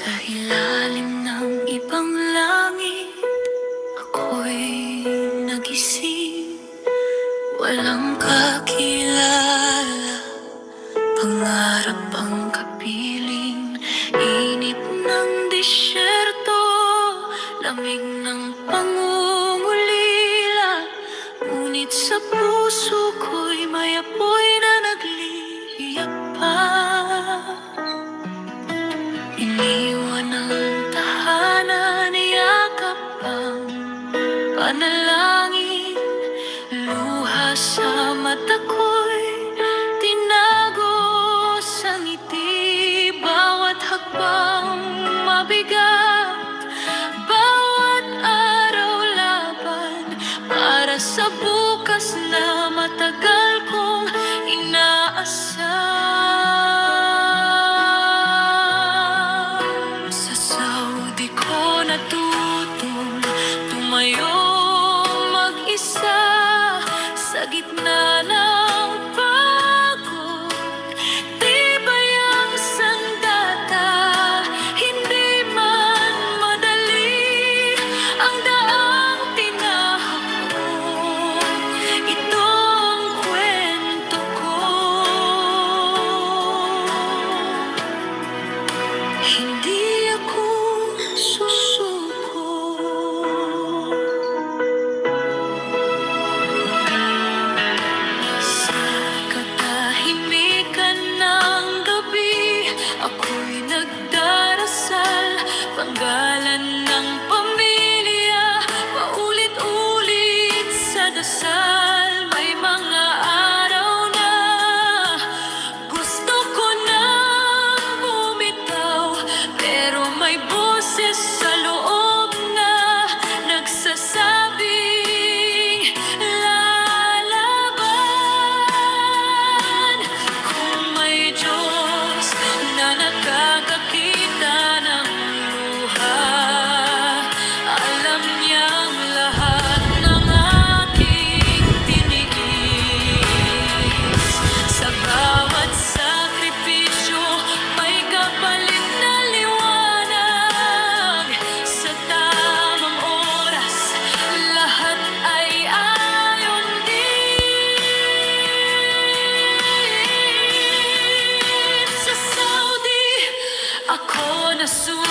Sa ilalim ng ibang langit, ako'y nagising. Walang kakilala, pangarap ang kapiling. Init ng disyerto, lamig ng pangungulila. Ngunit sa puso ko'y may apoy na nagliyak pa. Iniwan ang tahanan, yakap ang panalangin. Luha sa mata ko'y tinago sa ngiti. Bawat hakbang mabigat, bawat araw laban para sa bukas na matagal kong inaasam. Sa Saudi ko natutong tumayong mag-isa sa gitna ng pagod. Tibay ang sandata, hindi man madali ang daang tinahak. Ito ang kwento ko. Hindi ako susuko. Sa katahimikan ng gabi, ako'y nagdarasal. Panggalan ng pamilya, paulit-ulit sa dasal. May mga araw na gusto ko nang bumitaw, pero may boses sa loob na nagsasabing lalaban. Kung may Diyos na nakakakita ng luha, alam niyang lahat ng aking tiniis. Sa bawat sakripisyo may kapalit na liwanag. Sa tamang oras, lahat ay ayon din. Sa Saudi ako nasusunod.